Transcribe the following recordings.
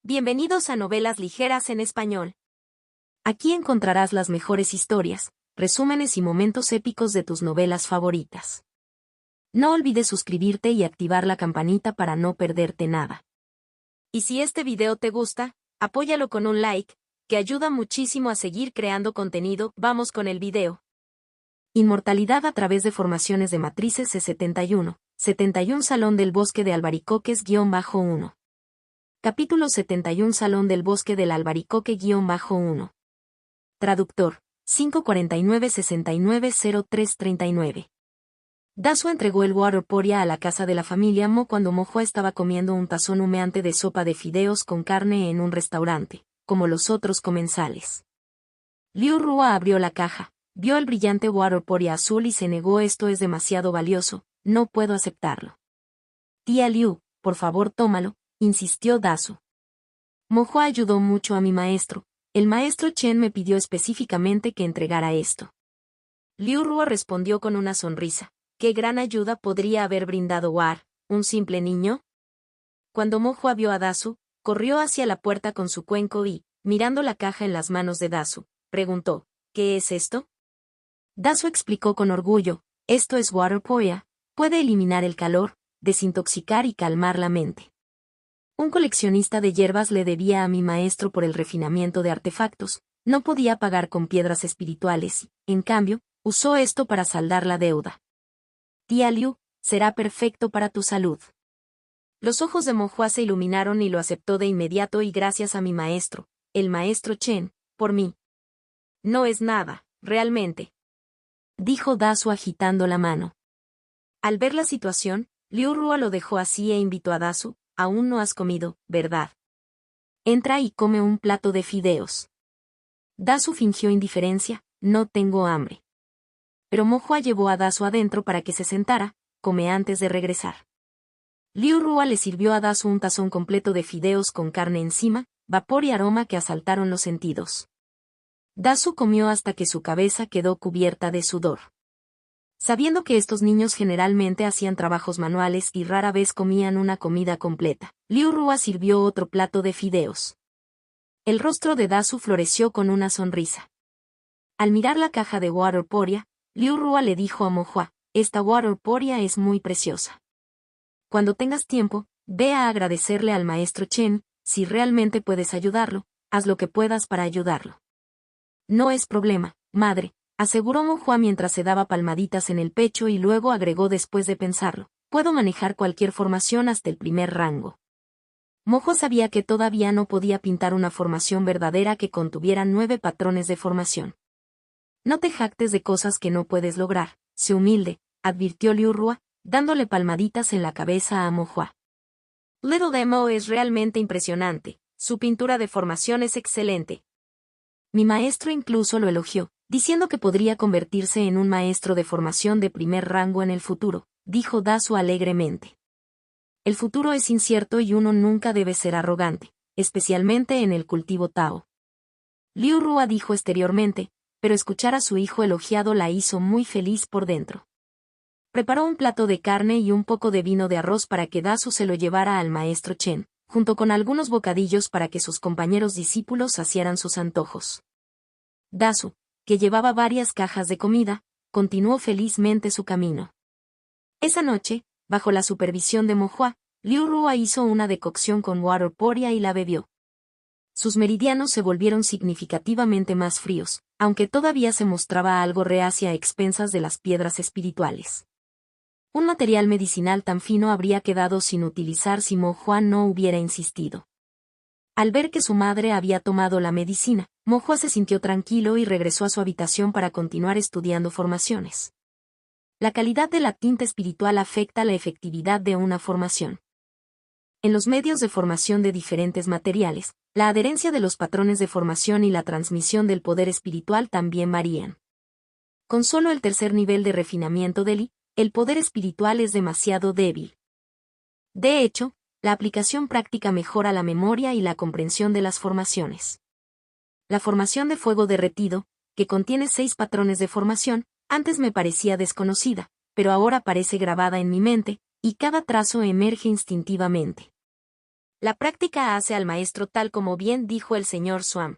Bienvenidos a Novelas Ligeras en Español. Aquí encontrarás las mejores historias, resúmenes y momentos épicos de tus novelas favoritas. No olvides suscribirte y activar la campanita para no perderte nada. Y si este video te gusta, apóyalo con un like, que ayuda muchísimo a seguir creando contenido. Vamos con el video. Inmortalidad a través de formaciones de matrices E71, 71 Salón del Bosque de Albaricoques-1. Capítulo 71 Salón del Bosque del Albaricoque-1. Traductor, 549-690339. Dasu entregó el waterporia a la casa de la familia Mo cuando Mohua estaba comiendo un tazón humeante de sopa de fideos con carne en un restaurante, como los otros comensales. Liu Rua abrió la caja, vio el brillante waterporia azul y se negó. Esto es demasiado valioso, no puedo aceptarlo. Tía Liu, por favor tómalo, insistió Dasu. Mohua ayudó mucho a mi maestro. El maestro Chen me pidió específicamente que entregara esto. Liu Rua respondió con una sonrisa. ¿Qué gran ayuda podría haber brindado War, un simple niño? Cuando Mohua vio a Dasu, corrió hacia la puerta con su cuenco y, mirando la caja en las manos de Dasu, preguntó, ¿qué es esto? Dasu explicó con orgullo, esto es waterporia, puede eliminar el calor, desintoxicar y calmar la mente. Un coleccionista de hierbas le debía a mi maestro por el refinamiento de artefactos, no podía pagar con piedras espirituales y, en cambio, usó esto para saldar la deuda. Tía Liu, será perfecto para tu salud. Los ojos de Mohua se iluminaron y lo aceptó de inmediato y gracias a mi maestro, el maestro Chen, por mí. No es nada, realmente. Dijo Dasu agitando la mano. Al ver la situación, Liu Rua lo dejó así e invitó a Dasu. Aún no has comido, ¿verdad? Entra y come un plato de fideos. Dasu fingió indiferencia, no tengo hambre. Pero Mohua llevó a Dasu adentro para que se sentara, come antes de regresar. Liu Rua le sirvió a Dasu un tazón completo de fideos con carne encima, vapor y aroma que asaltaron los sentidos. Dasu comió hasta que su cabeza quedó cubierta de sudor. Sabiendo que estos niños generalmente hacían trabajos manuales y rara vez comían una comida completa, Liu Rua sirvió otro plato de fideos. El rostro de Dasu floreció con una sonrisa. Al mirar la caja de waterporia, Liu Rua le dijo a Mohua, esta waterporia es muy preciosa. Cuando tengas tiempo, ve a agradecerle al maestro Chen, si realmente puedes ayudarlo, haz lo que puedas para ayudarlo. No es problema, madre, aseguró Mohua mientras se daba palmaditas en el pecho y luego agregó después de pensarlo, puedo manejar cualquier formación hasta el primer rango. Mohua sabía que todavía no podía pintar una formación verdadera que contuviera 9 patrones de formación. No te jactes de cosas que no puedes lograr, sé humilde, advirtió Liu Rua, dándole palmaditas en la cabeza a Mohua. Little Demo es realmente impresionante, su pintura de formación es excelente. Mi maestro incluso lo elogió, diciendo que podría convertirse en un maestro de formación de primer rango en el futuro, dijo Dasu alegremente. El futuro es incierto y uno nunca debe ser arrogante, especialmente en el cultivo Tao. Liu Rua dijo exteriormente, pero escuchar a su hijo elogiado la hizo muy feliz por dentro. Preparó un plato de carne y un poco de vino de arroz para que Dasu se lo llevara al maestro Chen, junto con algunos bocadillos para que sus compañeros discípulos saciaran sus antojos. Dasu, que llevaba varias cajas de comida, continuó felizmente su camino. Esa noche, bajo la supervisión de Mohua, Liu Rua hizo una decocción con waterporia y la bebió. Sus meridianos se volvieron significativamente más fríos, aunque todavía se mostraba algo reacia a expensas de las piedras espirituales. Un material medicinal tan fino habría quedado sin utilizar si Mohua no hubiera insistido. Al ver que su madre había tomado la medicina, Mohua se sintió tranquilo y regresó a su habitación para continuar estudiando formaciones. La calidad de la tinta espiritual afecta la efectividad de una formación. En los medios de formación de diferentes materiales, la adherencia de los patrones de formación y la transmisión del poder espiritual también varían. Con solo el tercer nivel de refinamiento del Li, el poder espiritual es demasiado débil. De hecho, la aplicación práctica mejora la memoria y la comprensión de las formaciones. La formación de fuego derretido, que contiene 6 patrones de formación, antes me parecía desconocida, pero ahora parece grabada en mi mente, y cada trazo emerge instintivamente. La práctica hace al maestro, tal como bien dijo el señor Swam.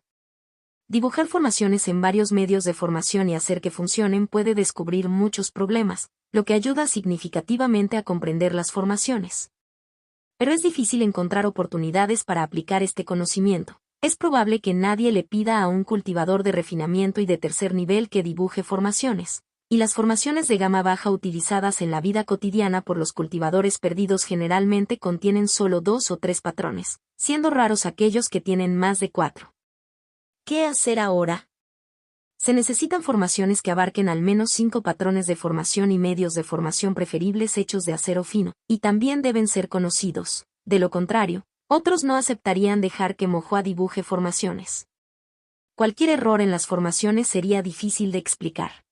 Dibujar formaciones en varios medios de formación y hacer que funcionen puede descubrir muchos problemas, lo que ayuda significativamente a comprender las formaciones. Pero es difícil encontrar oportunidades para aplicar este conocimiento. Es probable que nadie le pida a un cultivador de refinamiento y de tercer nivel que dibuje formaciones, y las formaciones de gama baja utilizadas en la vida cotidiana por los cultivadores perdidos generalmente contienen solo 2 o 3 patrones, siendo raros aquellos que tienen más de 4. ¿Qué hacer ahora? Se necesitan formaciones que abarquen al menos 5 patrones de formación y medios de formación preferibles hechos de acero fino, y también deben ser conocidos. De lo contrario, otros no aceptarían dejar que Mohua dibuje formaciones. Cualquier error en las formaciones sería difícil de explicar.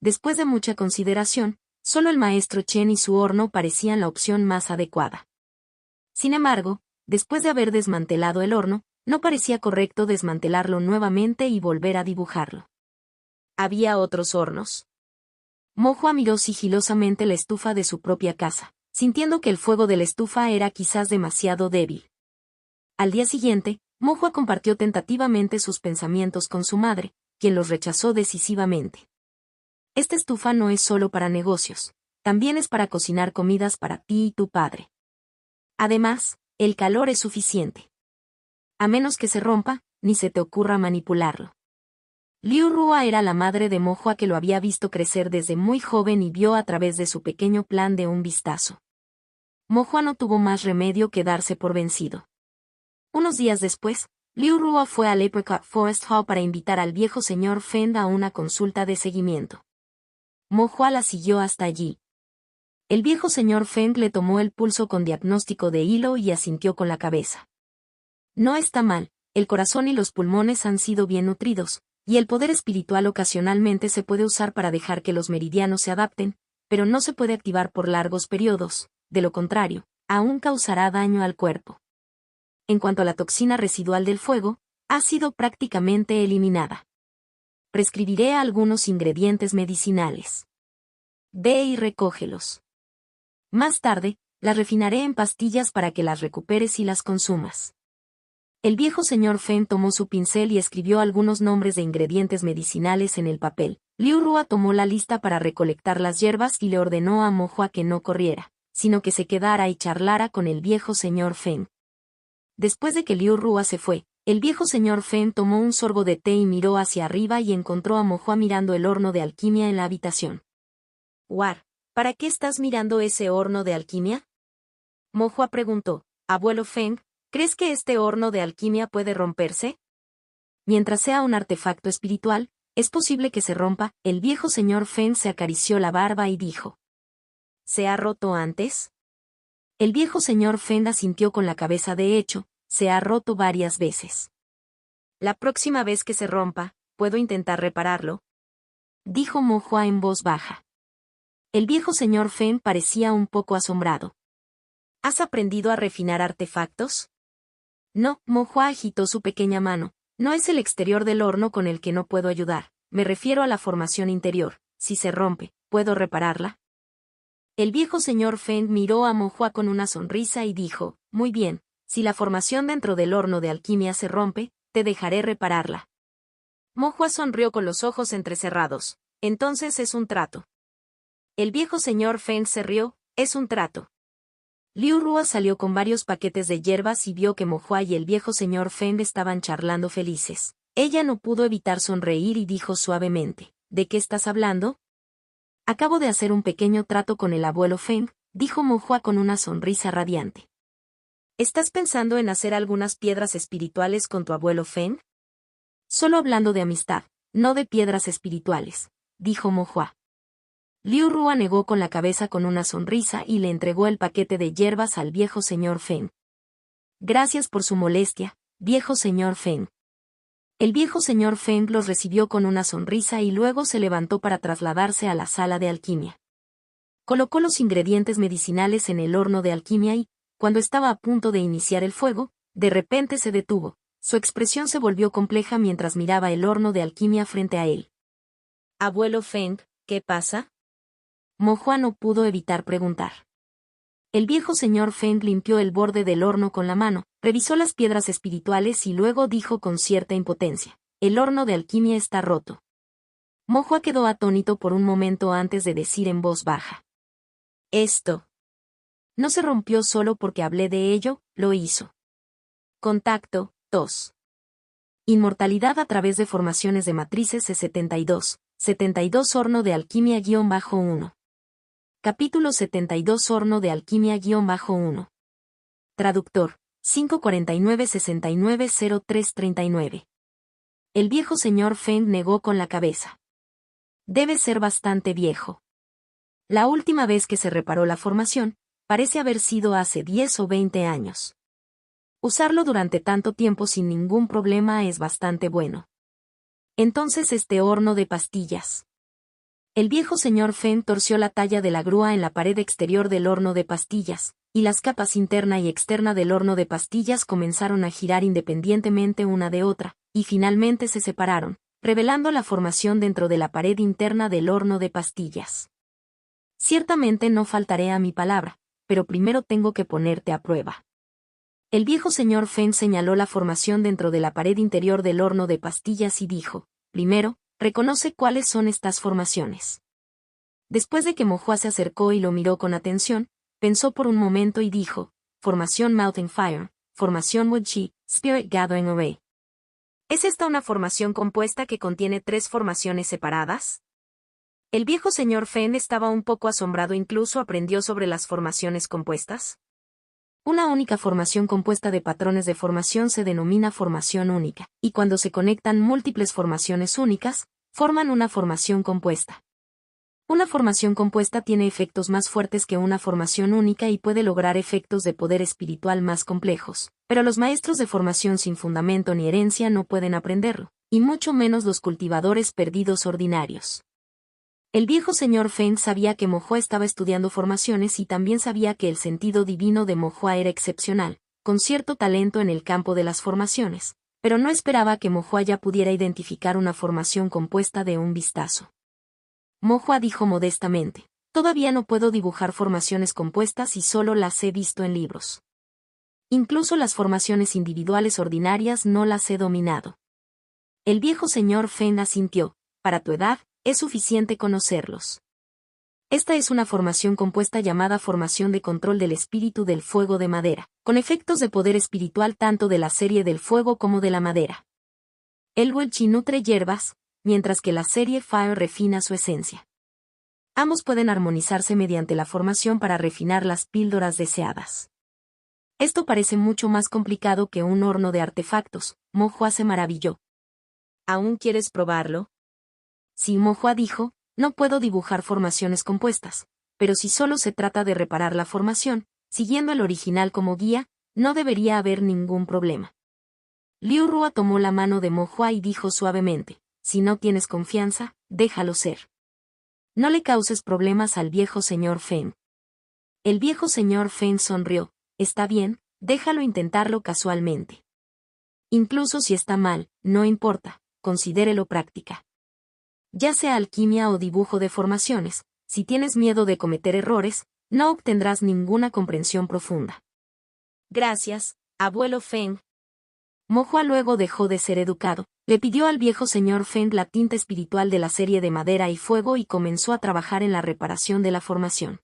Después de mucha consideración, solo el maestro Chen y su horno parecían la opción más adecuada. Sin embargo, después de haber desmantelado el horno, no parecía correcto desmantelarlo nuevamente y volver a dibujarlo. ¿Había otros hornos? Mohua miró sigilosamente la estufa de su propia casa, sintiendo que el fuego de la estufa era quizás demasiado débil. Al día siguiente, Mohua compartió tentativamente sus pensamientos con su madre, quien los rechazó decisivamente. Esta estufa no es solo para negocios, también es para cocinar comidas para ti y tu padre. Además, el calor es suficiente. A menos que se rompa, ni se te ocurra manipularlo. Liu Rua era la madre de Mohua, que lo había visto crecer desde muy joven y vio a través de su pequeño plan de un vistazo. Mohua no tuvo más remedio que darse por vencido. Unos días después, Liu Rua fue al Apricot Forest Hall para invitar al viejo señor Feng a una consulta de seguimiento. Mohua la siguió hasta allí. El viejo señor Feng le tomó el pulso con diagnóstico de hilo y asintió con la cabeza. No está mal, el corazón y los pulmones han sido bien nutridos, y el poder espiritual ocasionalmente se puede usar para dejar que los meridianos se adapten, pero no se puede activar por largos periodos, de lo contrario, aún causará daño al cuerpo. En cuanto a la toxina residual del fuego, ha sido prácticamente eliminada. Prescribiré algunos ingredientes medicinales. Ve y recógelos. Más tarde, las refinaré en pastillas para que las recuperes y las consumas. El viejo señor Feng tomó su pincel y escribió algunos nombres de ingredientes medicinales en el papel. Liu Rua tomó la lista para recolectar las hierbas y le ordenó a Mohua que no corriera, sino que se quedara y charlara con el viejo señor Feng. Después de que Liu Rua se fue, el viejo señor Feng tomó un sorbo de té y miró hacia arriba y encontró a Mohua mirando el horno de alquimia en la habitación. «War, ¿para qué estás mirando ese horno de alquimia?», Mohua preguntó. «Abuelo Feng, ¿crees que este horno de alquimia puede romperse?». «Mientras sea un artefacto espiritual, es posible que se rompa», el viejo señor Feng se acarició la barba y dijo. «¿Se ha roto antes?». El viejo señor Feng asintió con la cabeza. «De hecho, se ha roto varias veces». «La próxima vez que se rompa, ¿puedo intentar repararlo?», dijo Mohua en voz baja. El viejo señor Feng parecía un poco asombrado. «¿Has aprendido a refinar artefactos?». «No», Mohua agitó su pequeña mano. «No es el exterior del horno con el que no puedo ayudar, me refiero a la formación interior. Si se rompe, ¿puedo repararla?». El viejo señor Feng miró a Mohua con una sonrisa y dijo, «Muy bien, si la formación dentro del horno de alquimia se rompe, te dejaré repararla». Mohua sonrió con los ojos entrecerrados. «Entonces es un trato». El viejo señor Feng se rió. «Es un trato». Liu Rua salió con varios paquetes de hierbas y vio que Mohua y el viejo señor Feng estaban charlando felices. Ella no pudo evitar sonreír y dijo suavemente, «¿De qué estás hablando?». «Acabo de hacer un pequeño trato con el abuelo Feng», dijo Mohua con una sonrisa radiante. «¿Estás pensando en hacer algunas piedras espirituales con tu abuelo Feng?». «Solo hablando de amistad, no de piedras espirituales», dijo Mohua. Liu Rua negó con la cabeza con una sonrisa y le entregó el paquete de hierbas al viejo señor Feng. «Gracias por su molestia, viejo señor Feng». El viejo señor Feng los recibió con una sonrisa y luego se levantó para trasladarse a la sala de alquimia. Colocó los ingredientes medicinales en el horno de alquimia y, cuando estaba a punto de iniciar el fuego, de repente se detuvo. Su expresión se volvió compleja mientras miraba el horno de alquimia frente a él. «Abuelo Feng, ¿qué pasa?», Mohua no pudo evitar preguntar. El viejo señor Feng limpió el borde del horno con la mano, revisó las piedras espirituales y luego dijo con cierta impotencia: el horno de alquimia está roto. Mo Hua quedó atónito por un momento antes de decir en voz baja: esto no se rompió solo porque hablé de ello, lo hizo. Contacto 2. Inmortalidad a través de formaciones de matrices C72. 72 Horno de alquimia-1. Capítulo 72 Horno de alquimia-1. Traductor: 549-690339. El viejo señor Feng negó con la cabeza. Debe ser bastante viejo. La última vez que se reparó la formación, parece haber sido hace 10 o 20 años. Usarlo durante tanto tiempo sin ningún problema es bastante bueno. Entonces este horno de pastillas. El viejo señor Feng torció la talla de la grúa en la pared exterior del horno de pastillas, y las capas interna y externa del horno de pastillas comenzaron a girar independientemente una de otra, y finalmente se separaron, revelando la formación dentro de la pared interna del horno de pastillas. Ciertamente no faltaré a mi palabra, pero primero tengo que ponerte a prueba. El viejo señor Feng señaló la formación dentro de la pared interior del horno de pastillas y dijo: primero, reconoce cuáles son estas formaciones. Después de que Mo Hua se acercó y lo miró con atención, pensó por un momento y dijo: formación Mountain Fire, formación Wu Chi, Spirit Gathering Array. ¿Es esta una formación compuesta que contiene 3 formaciones separadas? El viejo señor Feng estaba un poco asombrado, incluso aprendió sobre las formaciones compuestas. Una única formación compuesta de patrones de formación se denomina formación única, y cuando se conectan múltiples formaciones únicas, forman una formación compuesta. Una formación compuesta tiene efectos más fuertes que una formación única y puede lograr efectos de poder espiritual más complejos, pero los maestros de formación sin fundamento ni herencia no pueden aprenderlo, y mucho menos los cultivadores perdidos ordinarios. El viejo señor Feng sabía que Mo Hua estaba estudiando formaciones y también sabía que el sentido divino de Mo Hua era excepcional, con cierto talento en el campo de las formaciones, pero no esperaba que Mo Hua ya pudiera identificar una formación compuesta de un vistazo. Mo Hua dijo modestamente: todavía no puedo dibujar formaciones compuestas y solo las he visto en libros. Incluso las formaciones individuales ordinarias no las he dominado. El viejo señor Feng asintió: para tu edad, es suficiente conocerlos. Esta es una formación compuesta llamada formación de control del espíritu del fuego de madera, con efectos de poder espiritual tanto de la serie del fuego como de la madera. El Wu Chi nutre hierbas, mientras que la serie Fire refina su esencia. Ambos pueden armonizarse mediante la formación para refinar las píldoras deseadas. Esto parece mucho más complicado que un horno de artefactos. Mo Hua se maravilló. ¿Aún quieres probarlo? Sí, Mo Hua dijo, no puedo dibujar formaciones compuestas, pero si solo se trata de reparar la formación, siguiendo el original como guía, no debería haber ningún problema. Liu Rua tomó la mano de Mo Hua y dijo suavemente: si no tienes confianza, déjalo ser. No le causes problemas al viejo señor Feng. El viejo señor Feng sonrió: está bien, déjalo intentarlo casualmente. Incluso si está mal, no importa, considérelo práctica. Ya sea alquimia o dibujo de formaciones, si tienes miedo de cometer errores, no obtendrás ninguna comprensión profunda. Gracias, abuelo Feng. Mo Hua luego dejó de ser educado, le pidió al viejo señor Feng la tinta espiritual de la serie de madera y fuego y comenzó a trabajar en la reparación de la formación.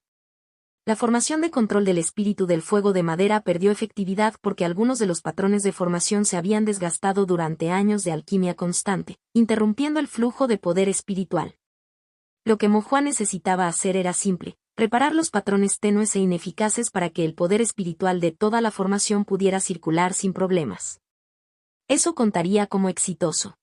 La formación de control del espíritu del fuego de madera perdió efectividad porque algunos de los patrones de formación se habían desgastado durante años de alquimia constante, interrumpiendo el flujo de poder espiritual. Lo que Mo Hua necesitaba hacer era simple: reparar los patrones tenues e ineficaces para que el poder espiritual de toda la formación pudiera circular sin problemas. Eso contaría como exitoso.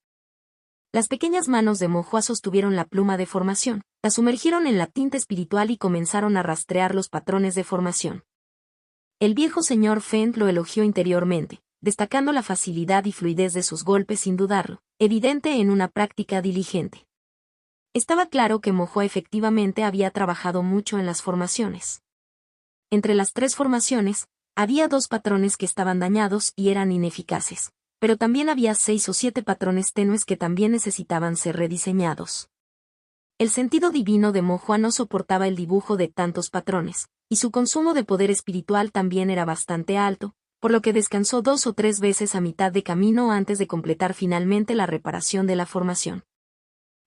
Las pequeñas manos de Mo Hua sostuvieron la pluma de formación, la sumergieron en la tinta espiritual y comenzaron a rastrear los patrones de formación. El viejo señor Feng lo elogió interiormente, destacando la facilidad y fluidez de sus golpes sin dudarlo, evidente en una práctica diligente. Estaba claro que Mo Hua efectivamente había trabajado mucho en las formaciones. Entre las 3 formaciones, había 2 patrones que estaban dañados y eran ineficaces, pero también había 6 o 7 patrones tenues que también necesitaban ser rediseñados. El sentido divino de Mo Hua no soportaba el dibujo de tantos patrones, y su consumo de poder espiritual también era bastante alto, por lo que descansó 2 o 3 veces a mitad de camino antes de completar finalmente la reparación de la formación.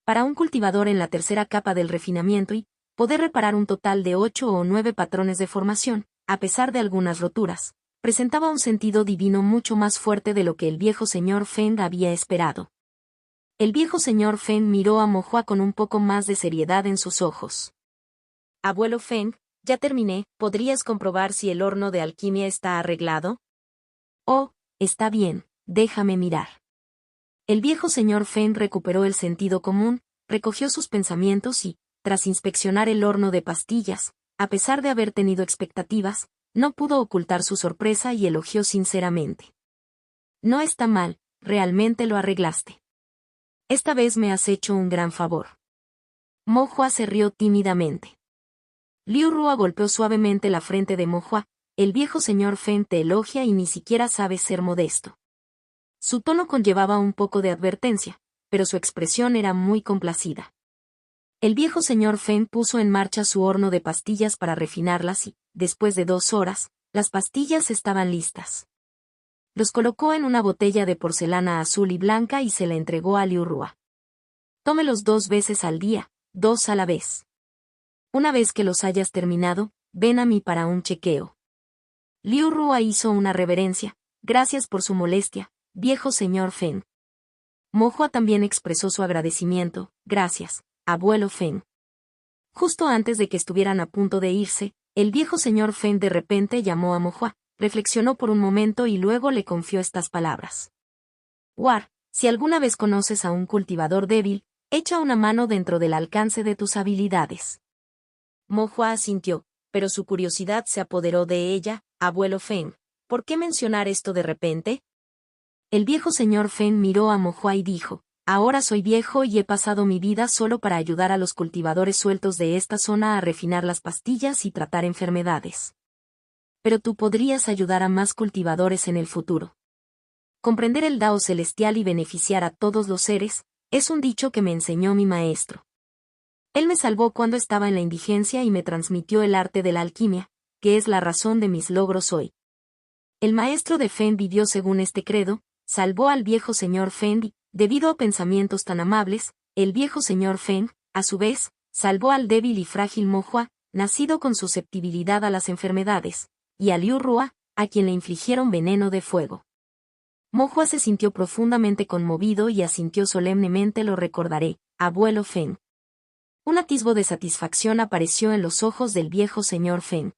Para un cultivador en la tercera capa del refinamiento y poder reparar un total de 8 o 9 patrones de formación, a pesar de algunas roturas, presentaba un sentido divino mucho más fuerte de lo que el viejo señor Feng había esperado. El viejo señor Feng miró a Mo Hua con un poco más de seriedad en sus ojos. Abuelo Feng, ya terminé, ¿podrías comprobar si el horno de alquimia está arreglado? Oh, está bien, déjame mirar. El viejo señor Feng recuperó el sentido común, recogió sus pensamientos y, tras inspeccionar el horno de pastillas, a pesar de haber tenido expectativas, no pudo ocultar su sorpresa y elogió sinceramente. No está mal, realmente lo arreglaste. Esta vez me has hecho un gran favor. Mo Hua se rió tímidamente. Liu Rua golpeó suavemente la frente de Mo Hua. El viejo señor Feng te elogia y ni siquiera sabe ser modesto. Su tono conllevaba un poco de advertencia, pero su expresión era muy complacida. El viejo señor Feng puso en marcha su horno de pastillas para refinarlas y, después de 2 horas, las pastillas estaban listas. Los colocó en una botella de porcelana azul y blanca y se la entregó a Liu Rua. Tómelos 2 veces al día, 2 a la vez. Una vez que los hayas terminado, ven a mí para un chequeo. Liu Rua hizo una reverencia. Gracias por su molestia, viejo señor Feng. Mo Hua también expresó su agradecimiento. Gracias, abuelo Feng. Justo antes de que estuvieran a punto de irse, el viejo señor Feng de repente llamó a Mo Hua, reflexionó por un momento y luego le confió estas palabras. War, si alguna vez conoces a un cultivador débil, echa una mano dentro del alcance de tus habilidades. Mo Hua asintió, pero su curiosidad se apoderó de ella. Abuelo Feng, ¿por qué mencionar esto de repente? El viejo señor Feng miró a Mo Hua y dijo, ahora soy viejo y he pasado mi vida solo para ayudar a los cultivadores sueltos de esta zona a refinar las pastillas y tratar enfermedades. Pero tú podrías ayudar a más cultivadores en el futuro. Comprender el Dao celestial y beneficiar a todos los seres, es un dicho que me enseñó mi maestro. Él me salvó cuando estaba en la indigencia y me transmitió el arte de la alquimia, que es la razón de mis logros hoy. El maestro de Feng vivió según este credo, salvó al viejo señor Feng y, debido a pensamientos tan amables, el viejo señor Feng, a su vez, salvó al débil y frágil Mo Hua, nacido con susceptibilidad a las enfermedades, y a Liu Rua, a quien le infligieron veneno de fuego. Mo Hua se sintió profundamente conmovido y asintió solemnemente. Lo recordaré, abuelo Feng. Un atisbo de satisfacción apareció en los ojos del viejo señor Feng.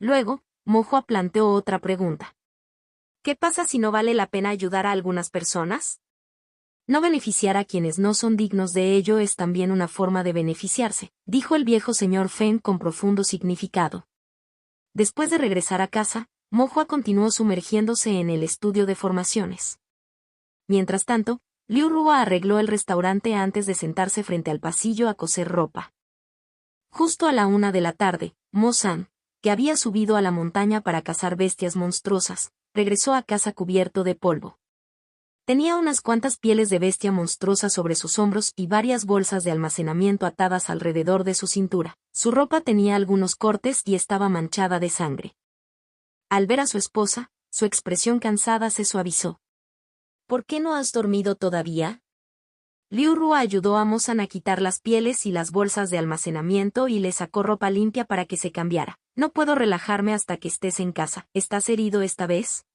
Luego, Mo Hua planteó otra pregunta. ¿Qué pasa si no vale la pena ayudar a algunas personas? No beneficiar a quienes no son dignos de ello es también una forma de beneficiarse, dijo el viejo señor Feng con profundo significado. Después de regresar a casa, Mo Hua continuó sumergiéndose en el estudio de formaciones. Mientras tanto, Liu Rua arregló el restaurante antes de sentarse frente al pasillo a coser ropa. Justo a la 1 de la tarde, Mo San, que había subido a la montaña para cazar bestias monstruosas, regresó a casa cubierto de polvo. Tenía unas cuantas pieles de bestia monstruosa sobre sus hombros y varias bolsas de almacenamiento atadas alrededor de su cintura. Su ropa tenía algunos cortes y estaba manchada de sangre. Al ver a su esposa, su expresión cansada se suavizó. ¿Por qué no has dormido todavía? Liu Rua ayudó a Mo San a quitar las pieles y las bolsas de almacenamiento y le sacó ropa limpia para que se cambiara. No puedo relajarme hasta que estés en casa. ¿Estás herido esta vez?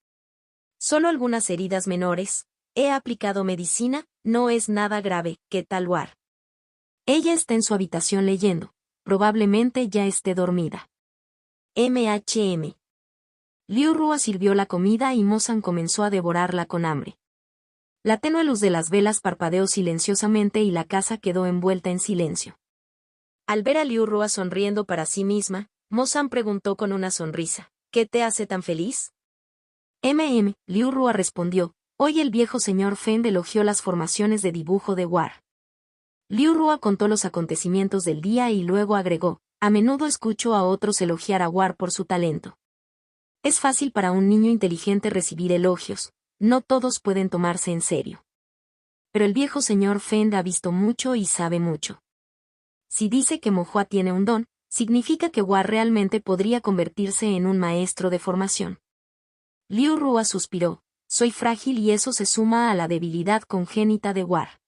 Solo algunas heridas menores. He aplicado medicina, no es nada grave. ¿Qué tal War? Ella está en su habitación leyendo. Probablemente ya esté dormida. MHM. Liu Rua sirvió la comida y Mo San comenzó a devorarla con hambre. La tenue luz de las velas parpadeó silenciosamente y la casa quedó envuelta en silencio. Al ver a Liu Rua sonriendo para sí misma, Mo San preguntó con una sonrisa, ¿qué te hace tan feliz? Liu Rua respondió, hoy el viejo señor Feng elogió las formaciones de dibujo de War. Liu Rua contó los acontecimientos del día y luego agregó, a menudo escucho a otros elogiar a War por su talento. Es fácil para un niño inteligente recibir elogios. No todos pueden tomarse en serio. Pero el viejo señor Feng ha visto mucho y sabe mucho. Si dice que Mo Hua tiene un don, significa que War realmente podría convertirse en un maestro de formación. Liu Rua suspiró, soy frágil y eso se suma a la debilidad congénita de War.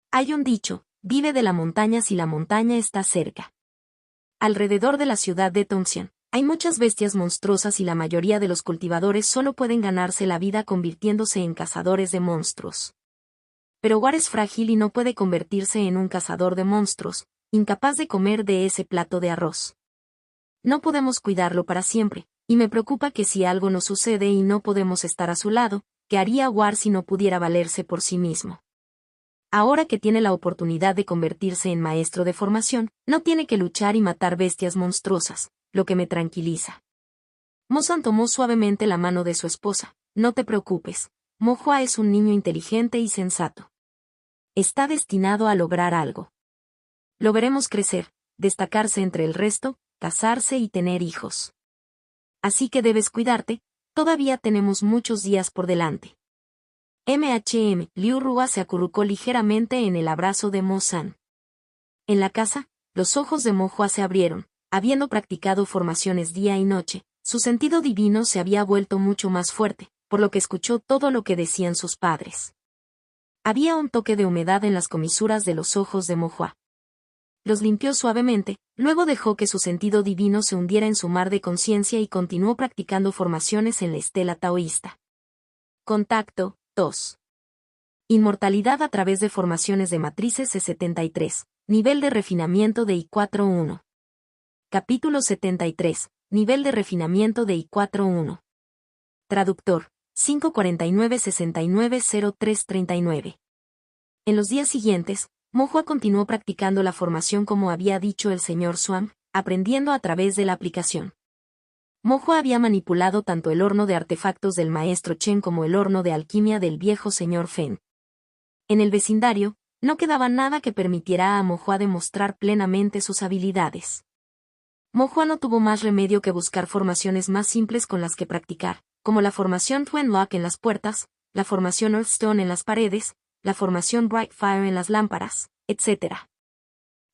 Hay un dicho, vive de la montaña si la montaña está cerca. Alrededor de la ciudad de Tongxian, hay muchas bestias monstruosas y la mayoría de los cultivadores solo pueden ganarse la vida convirtiéndose en cazadores de monstruos. Pero War es frágil y no puede convertirse en un cazador de monstruos, incapaz de comer de ese plato de arroz. No podemos cuidarlo para siempre, y me preocupa que si algo nos sucede y no podemos estar a su lado, ¿qué haría War si no pudiera valerse por sí mismo? Ahora que tiene la oportunidad de convertirse en maestro de formación, no tiene que luchar y matar bestias monstruosas, lo que me tranquiliza. Mo-san tomó suavemente la mano de su esposa. No te preocupes, Mo-hua es un niño inteligente y sensato. Está destinado a lograr algo. Lo veremos crecer, destacarse entre el resto, casarse y tener hijos. Así que debes cuidarte, todavía tenemos muchos días por delante. Liu Rua se acurrucó ligeramente en el abrazo de Mo-san. En la casa, los ojos de Mo-hua se abrieron, habiendo practicado formaciones día y noche, su sentido divino se había vuelto mucho más fuerte, por lo que escuchó todo lo que decían sus padres. Había un toque de humedad en las comisuras de los ojos de Mo-hua. Los limpió suavemente, luego dejó que su sentido divino se hundiera en su mar de conciencia y continuó practicando formaciones en la estela taoísta. Contacto 2. Inmortalidad a través de formaciones de matrices C73. Nivel de refinamiento de I4-1. Capítulo 73. Nivel de refinamiento de I4-1. Traductor. 549-690339. En los días siguientes, Mo-hua continuó practicando la formación como había dicho el señor Suam, aprendiendo a través de la aplicación. Mo-hua había manipulado tanto el horno de artefactos del maestro Chen como el horno de alquimia del viejo señor Feng. En el vecindario, no quedaba nada que permitiera a Mo-hua demostrar plenamente sus habilidades. Mo-hua no tuvo más remedio que buscar formaciones más simples con las que practicar, como la formación Twin Lock en las puertas, la formación Earthstone en las paredes, la formación Bright Fire en las lámparas, etc.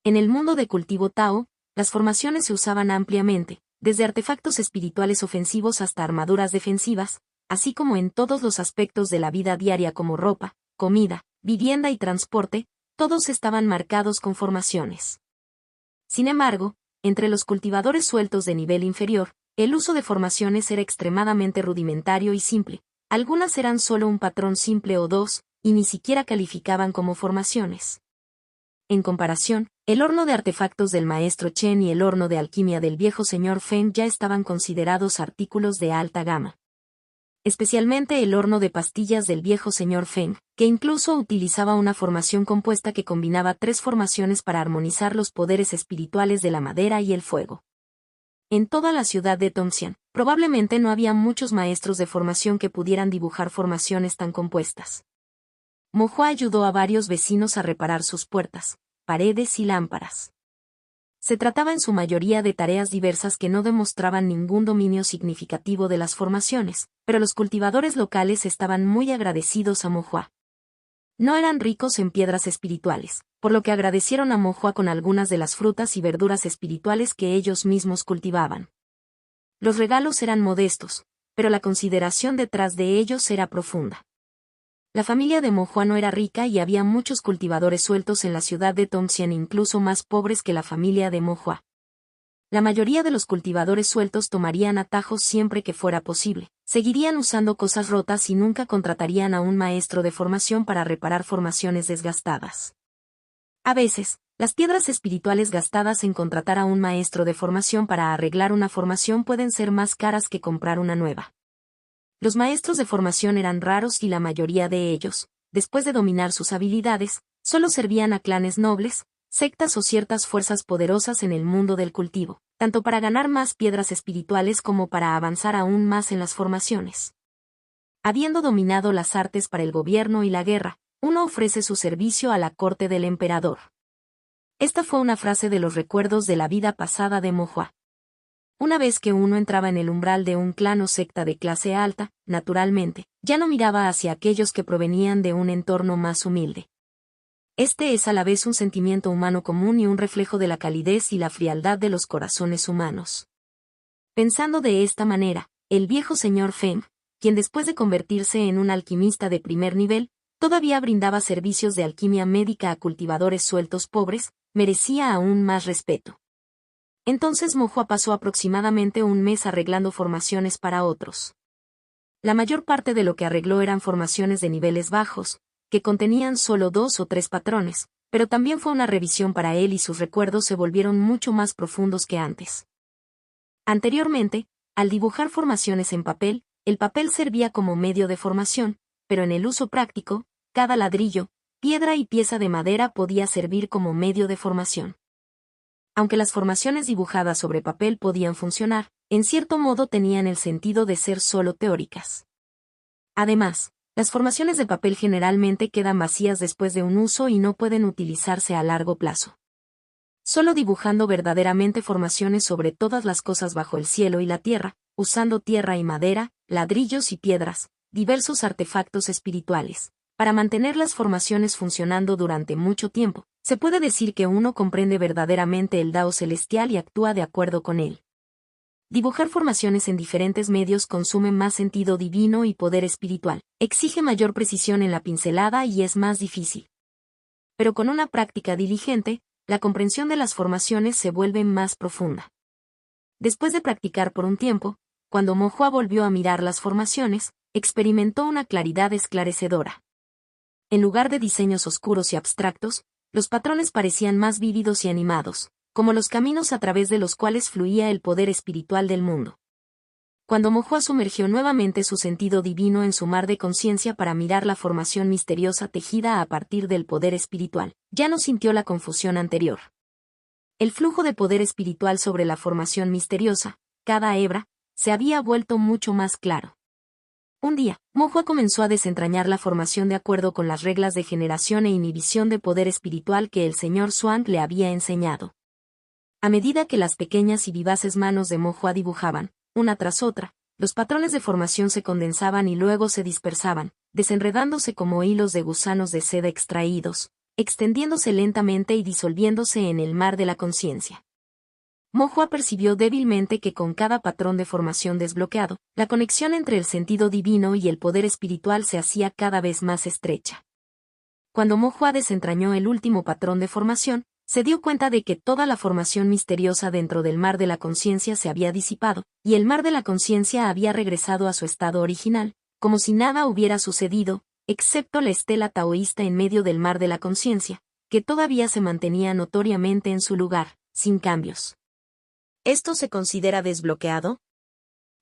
En el mundo de cultivo Tao, las formaciones se usaban ampliamente, desde artefactos espirituales ofensivos hasta armaduras defensivas, así como en todos los aspectos de la vida diaria como ropa, comida, vivienda y transporte, todos estaban marcados con formaciones. Sin embargo, entre los cultivadores sueltos de nivel inferior, el uso de formaciones era extremadamente rudimentario y simple, algunas eran solo un patrón simple o dos, y ni siquiera calificaban como formaciones. En comparación, el horno de artefactos del maestro Chen y el horno de alquimia del viejo señor Feng ya estaban considerados artículos de alta gama. Especialmente el horno de pastillas del viejo señor Feng, que incluso utilizaba una formación compuesta que combinaba 3 formaciones para armonizar los poderes espirituales de la madera y el fuego. En toda la ciudad de Tongxian, probablemente no había muchos maestros de formación que pudieran dibujar formaciones tan compuestas. Mo-hua ayudó a varios vecinos a reparar sus puertas, paredes y lámparas. Se trataba en su mayoría de tareas diversas que no demostraban ningún dominio significativo de las formaciones, pero los cultivadores locales estaban muy agradecidos a Mo-hua. No eran ricos en piedras espirituales, por lo que agradecieron a Mo-hua con algunas de las frutas y verduras espirituales que ellos mismos cultivaban. Los regalos eran modestos, pero la consideración detrás de ellos era profunda. La familia de Mo-hua no era rica y había muchos cultivadores sueltos en la ciudad de Tongxian incluso más pobres que la familia de Mo-hua. La mayoría de los cultivadores sueltos tomarían atajos siempre que fuera posible, seguirían usando cosas rotas y nunca contratarían a un maestro de formación para reparar formaciones desgastadas. A veces, las piedras espirituales gastadas en contratar a un maestro de formación para arreglar una formación pueden ser más caras que comprar una nueva. Los maestros de formación eran raros y la mayoría de ellos, después de dominar sus habilidades, solo servían a clanes nobles, sectas o ciertas fuerzas poderosas en el mundo del cultivo, tanto para ganar más piedras espirituales como para avanzar aún más en las formaciones. Habiendo dominado las artes para el gobierno y la guerra, uno ofrece su servicio a la corte del emperador. Esta fue una frase de los recuerdos de la vida pasada de Mo-hua. Una vez que uno entraba en el umbral de un clan o secta de clase alta, naturalmente, ya no miraba hacia aquellos que provenían de un entorno más humilde. Este es a la vez un sentimiento humano común y un reflejo de la calidez y la frialdad de los corazones humanos. Pensando de esta manera, el viejo señor Feng, quien después de convertirse en un alquimista de primer nivel, todavía brindaba servicios de alquimia médica a cultivadores sueltos pobres, merecía aún más respeto. Entonces Mo Hua pasó aproximadamente un mes arreglando formaciones para otros. La mayor parte de lo que arregló eran formaciones de niveles bajos, que contenían solo 2 o 3 patrones, pero también fue una revisión para él y sus recuerdos se volvieron mucho más profundos que antes. Anteriormente, al dibujar formaciones en papel, el papel servía como medio de formación, pero en el uso práctico, cada ladrillo, piedra y pieza de madera podía servir como medio de formación. Aunque las formaciones dibujadas sobre papel podían funcionar, en cierto modo tenían el sentido de ser solo teóricas. Además, las formaciones de papel generalmente quedan vacías después de un uso y no pueden utilizarse a largo plazo. Solo dibujando verdaderamente formaciones sobre todas las cosas bajo el cielo y la tierra, usando tierra y madera, ladrillos y piedras, diversos artefactos espirituales, para mantener las formaciones funcionando durante mucho tiempo, se puede decir que uno comprende verdaderamente el Dao celestial y actúa de acuerdo con él. Dibujar formaciones en diferentes medios consume más sentido divino y poder espiritual, exige mayor precisión en la pincelada y es más difícil. Pero con una práctica diligente, la comprensión de las formaciones se vuelve más profunda. Después de practicar por un tiempo, cuando Mo Hua volvió a mirar las formaciones, experimentó una claridad esclarecedora. En lugar de diseños oscuros y abstractos, los patrones parecían más vívidos y animados, como los caminos a través de los cuales fluía el poder espiritual del mundo. Cuando Mo Hua sumergió nuevamente su sentido divino en su mar de conciencia para mirar la formación misteriosa tejida a partir del poder espiritual, ya no sintió la confusión anterior. El flujo de poder espiritual sobre la formación misteriosa, cada hebra, se había vuelto mucho más claro. Un día, Mo Hua comenzó a desentrañar la formación de acuerdo con las reglas de generación e inhibición de poder espiritual que el señor Xuan le había enseñado. A medida que las pequeñas y vivaces manos de Mo Hua dibujaban, una tras otra, los patrones de formación se condensaban y luego se dispersaban, desenredándose como hilos de gusanos de seda extraídos, extendiéndose lentamente y disolviéndose en el mar de la conciencia. Mo Hua percibió débilmente que con cada patrón de formación desbloqueado, la conexión entre el sentido divino y el poder espiritual se hacía cada vez más estrecha. Cuando Mo Hua desentrañó el último patrón de formación, se dio cuenta de que toda la formación misteriosa dentro del mar de la conciencia se había disipado, y el mar de la conciencia había regresado a su estado original, como si nada hubiera sucedido, excepto la estela taoísta en medio del mar de la conciencia, que todavía se mantenía notoriamente en su lugar, sin cambios. ¿Esto se considera desbloqueado?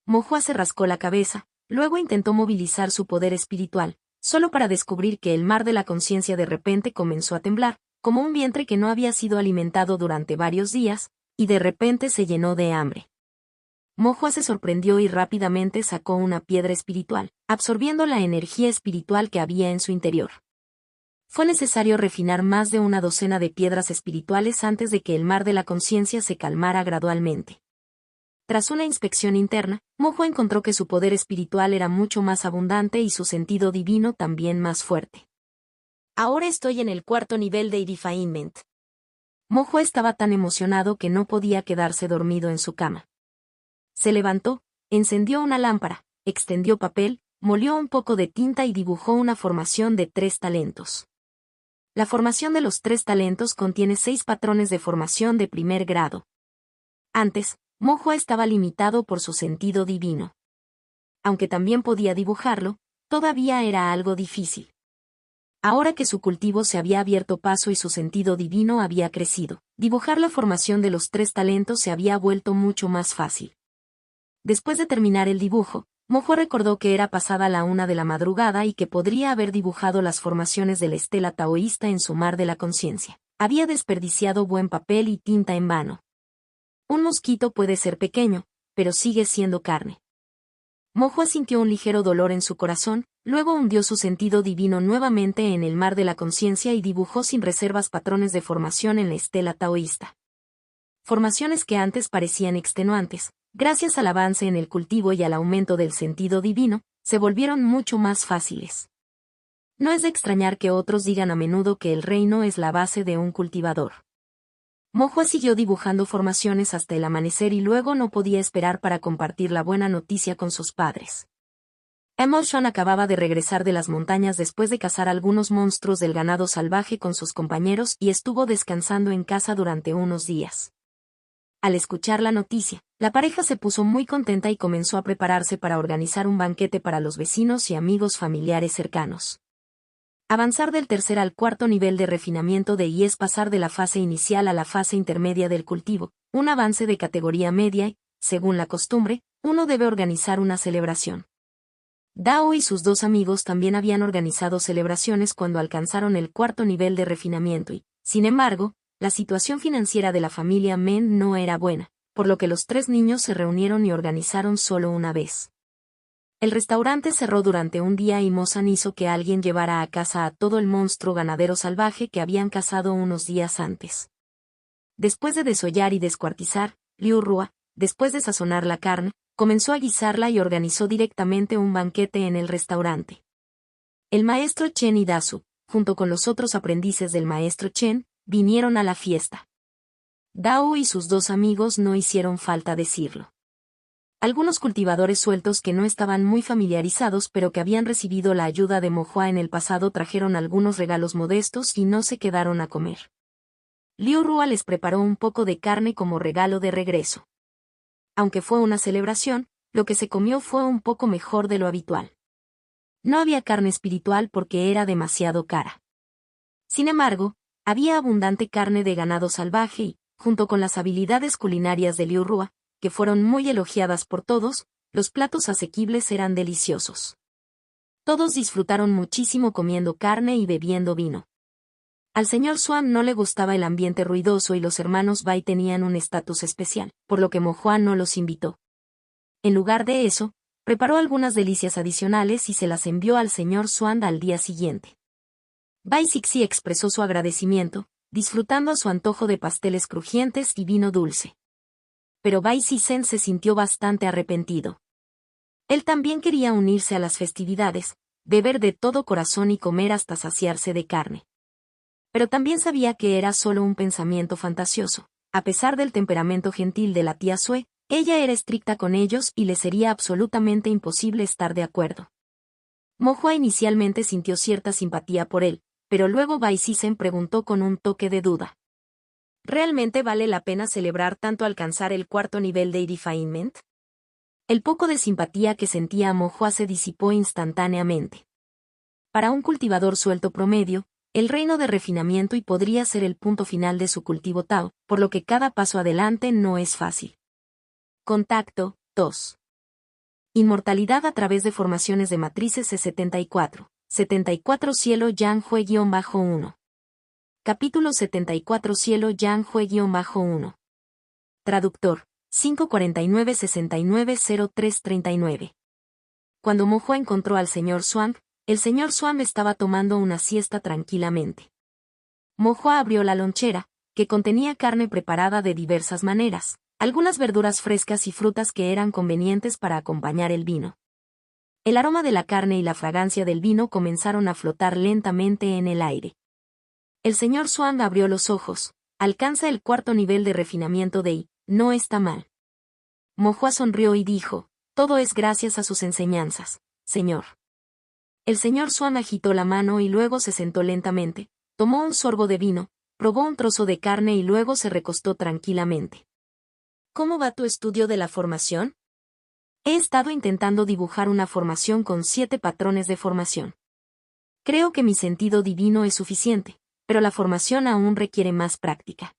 Mo Hua se rascó la cabeza, luego intentó movilizar su poder espiritual, solo para descubrir que el mar de la conciencia de repente comenzó a temblar, como un vientre que no había sido alimentado durante varios días, y de repente se llenó de hambre. Mo Hua se sorprendió y rápidamente sacó una piedra espiritual, absorbiendo la energía espiritual que había en su interior. Fue necesario refinar más de una docena de piedras espirituales antes de que el mar de la conciencia se calmara gradualmente. Tras una inspección interna, Mo Hua encontró que su poder espiritual era mucho más abundante y su sentido divino también más fuerte. Ahora estoy en el 4º nivel de Refinement. Mo Hua estaba tan emocionado que no podía quedarse dormido en su cama. Se levantó, encendió una lámpara, extendió papel, molió un poco de tinta y dibujó una formación de 3 talentos. La formación de los 3 talentos contiene 6 patrones de formación de primer grado. Antes, Mo Hua estaba limitado por su sentido divino. Aunque también podía dibujarlo, todavía era algo difícil. Ahora que su cultivo se había abierto paso y su sentido divino había crecido, dibujar la formación de los 3 talentos se había vuelto mucho más fácil. Después de terminar el dibujo, Mo Hua recordó que era pasada la 1 de la madrugada y que podría haber dibujado las formaciones de la estela taoísta en su mar de la conciencia. Había desperdiciado buen papel y tinta en vano. Un mosquito puede ser pequeño, pero sigue siendo carne. Mo Hua sintió un ligero dolor en su corazón, luego hundió su sentido divino nuevamente en el mar de la conciencia y dibujó sin reservas patrones de formación en la estela taoísta. Formaciones que antes parecían extenuantes, gracias al avance en el cultivo y al aumento del sentido divino, se volvieron mucho más fáciles. No es de extrañar que otros digan a menudo que el reino es la base de un cultivador. Mohua siguió dibujando formaciones hasta el amanecer y luego no podía esperar para compartir la buena noticia con sus padres. Emulsion acababa de regresar de las montañas después de cazar algunos monstruos del ganado salvaje con sus compañeros y estuvo descansando en casa durante unos días. Al escuchar la noticia, la pareja se puso muy contenta y comenzó a prepararse para organizar un banquete para los vecinos y amigos familiares cercanos. Avanzar del tercer al cuarto nivel de refinamiento de I es pasar de la fase inicial a la fase intermedia del cultivo, un avance de categoría media y, según la costumbre, uno debe organizar una celebración. Dao y sus dos amigos también habían organizado celebraciones cuando alcanzaron el cuarto nivel de refinamiento y, sin embargo, la situación financiera de la familia Men no era buena, por lo que los tres niños se reunieron y organizaron solo una vez. El restaurante cerró durante un día y Mo-san hizo que alguien llevara a casa a todo el monstruo ganadero salvaje que habían cazado unos días antes. Después de desollar y descuartizar, Liu Rua, después de sazonar la carne, comenzó a guisarla y organizó directamente un banquete en el restaurante. El maestro Chen y Dasu, junto con los otros aprendices del maestro Chen, vinieron a la fiesta. Dao y sus dos amigos no hicieron falta decirlo. Algunos cultivadores sueltos que no estaban muy familiarizados pero que habían recibido la ayuda de Mohua en el pasado trajeron algunos regalos modestos y no se quedaron a comer. Liu Rua les preparó un poco de carne como regalo de regreso. Aunque fue una celebración, lo que se comió fue un poco mejor de lo habitual. No había carne espiritual porque era demasiado cara. Sin embargo, había abundante carne de ganado salvaje y, junto con las habilidades culinarias de Liu Rua, que fueron muy elogiadas por todos, los platos asequibles eran deliciosos. Todos disfrutaron muchísimo comiendo carne y bebiendo vino. Al señor Swan no le gustaba el ambiente ruidoso y los hermanos Bai tenían un estatus especial, por lo que Mohua no los invitó. En lugar de eso, preparó algunas delicias adicionales y se las envió al señor Swan al día siguiente. Bai Sixi expresó su agradecimiento, disfrutando a su antojo de pasteles crujientes y vino dulce. Pero Bai Sisen se sintió bastante arrepentido. Él también quería unirse a las festividades, beber de todo corazón y comer hasta saciarse de carne. Pero también sabía que era solo un pensamiento fantasioso. A pesar del temperamento gentil de la tía Sue, ella era estricta con ellos y le sería absolutamente imposible estar de acuerdo. Mohua inicialmente sintió cierta simpatía por él, pero luego Bai Sisen preguntó con un toque de duda. ¿Realmente vale la pena celebrar tanto alcanzar el cuarto nivel de Refinement? El poco de simpatía que sentía Mohua se disipó instantáneamente. Para un cultivador suelto promedio, el reino de refinamiento y podría ser el punto final de su cultivo Tao, por lo que cada paso adelante no es fácil. Contacto 2. Inmortalidad a través de formaciones de matrices C74. 74 Cielo Yang Hue-1. Capítulo 74 Cielo Yang Hue-1. Traductor, 549-690339. Cuando Mohua encontró al señor Swan, el señor Swan estaba tomando una siesta tranquilamente. Mohua abrió la lonchera, que contenía carne preparada de diversas maneras, algunas verduras frescas y frutas que eran convenientes para acompañar el vino. El aroma de la carne y la fragancia del vino comenzaron a flotar lentamente en el aire. El señor Swan abrió los ojos. Alcanza el cuarto nivel de refinamiento de I. No está mal. Mohua sonrió y dijo, todo es gracias a sus enseñanzas, señor. El señor Swan agitó la mano y luego se sentó lentamente, tomó un sorbo de vino, probó un trozo de carne y luego se recostó tranquilamente. ¿Cómo va tu estudio de la formación? He estado intentando dibujar una formación con 7 patrones de formación. Creo que mi sentido divino es suficiente, pero la formación aún requiere más práctica.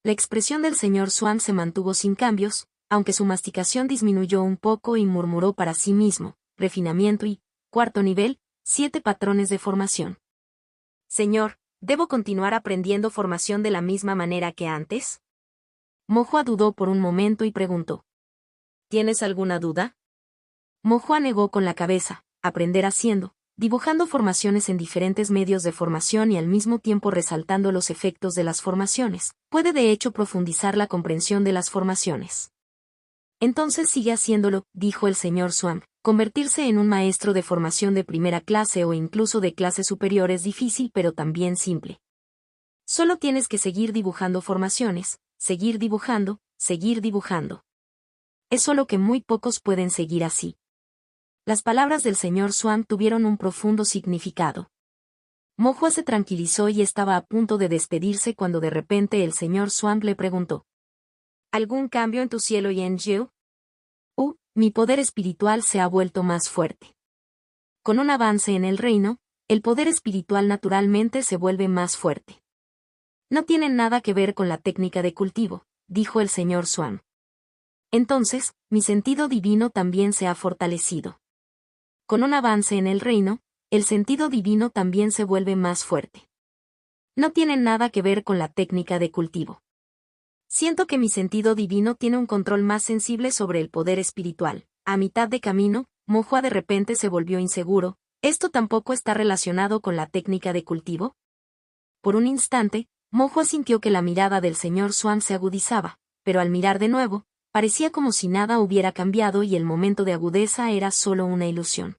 La expresión del señor Swan se mantuvo sin cambios, aunque su masticación disminuyó un poco y murmuró para sí mismo, refinamiento y, cuarto nivel, 7 patrones de formación. Señor, ¿debo continuar aprendiendo formación de la misma manera que antes? Mohua dudó por un momento y preguntó. ¿Tienes alguna duda? Mohua negó con la cabeza, aprender haciendo, dibujando formaciones en diferentes medios de formación y al mismo tiempo resaltando los efectos de las formaciones. Puede de hecho profundizar la comprensión de las formaciones. Entonces sigue haciéndolo, dijo el señor Swan. Convertirse en un maestro de formación de primera clase o incluso de clase superior es difícil pero también simple. Solo tienes que seguir dibujando formaciones, seguir dibujando, seguir dibujando. Es solo que muy pocos pueden seguir así. Las palabras del señor Swan tuvieron un profundo significado. Mo-Hua se tranquilizó y estaba a punto de despedirse cuando de repente el señor Swan le preguntó: ¿algún cambio en tu cielo y en Jiu? Mi poder espiritual se ha vuelto más fuerte. Con un avance en el reino, el poder espiritual naturalmente se vuelve más fuerte. No tiene nada que ver con la técnica de cultivo, dijo el señor Swan. Entonces, mi sentido divino también se ha fortalecido. Con un avance en el reino, el sentido divino también se vuelve más fuerte. No tiene nada que ver con la técnica de cultivo. Siento que mi sentido divino tiene un control más sensible sobre el poder espiritual. A mitad de camino, Mo-Hua de repente se volvió inseguro. ¿Esto tampoco está relacionado con la técnica de cultivo? Por un instante, Mo-Hua sintió que la mirada del señor Swan se agudizaba, pero al mirar de nuevo, parecía como si nada hubiera cambiado y el momento de agudeza era solo una ilusión.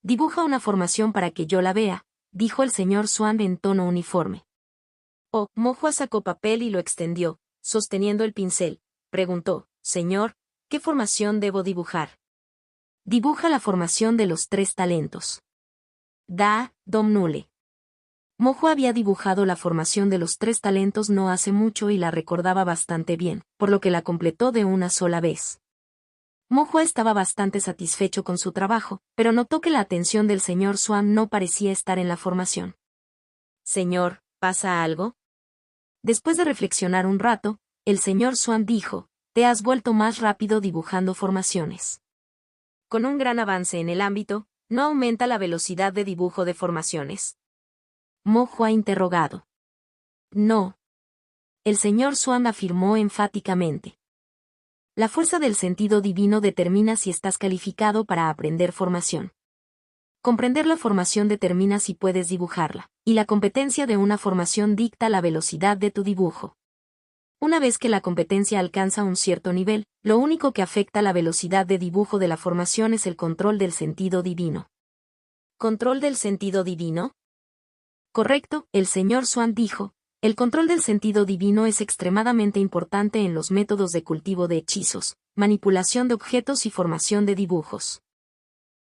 Dibuja una formación para que yo la vea, dijo el señor Swan en tono uniforme. Mo-Hua sacó papel y lo extendió. Sosteniendo el pincel, preguntó: señor, ¿qué formación debo dibujar? Dibuja la formación de los 3 talentos. Da, Dom Nule. Mo-Hua había dibujado la formación de los 3 talentos no hace mucho y la recordaba bastante bien, por lo que la completó de una sola vez. Mo-Hua estaba bastante satisfecho con su trabajo, pero notó que la atención del señor Swan no parecía estar en la formación. Señor, ¿pasa algo? Después de reflexionar un rato, el señor Swan dijo: te has vuelto más rápido dibujando formaciones. Con un gran avance en el ámbito, ¿no aumenta la velocidad de dibujo de formaciones? Mo-Hua interrogado. No. El señor Swan afirmó enfáticamente. La fuerza del sentido divino determina si estás calificado para aprender formación. Comprender la formación determina si puedes dibujarla, y la competencia de una formación dicta la velocidad de tu dibujo. Una vez que la competencia alcanza un cierto nivel, lo único que afecta la velocidad de dibujo de la formación es el control del sentido divino. ¿Control del sentido divino? Correcto, el señor Swan dijo. El control del sentido divino es extremadamente importante en los métodos de cultivo de hechizos, manipulación de objetos y formación de dibujos.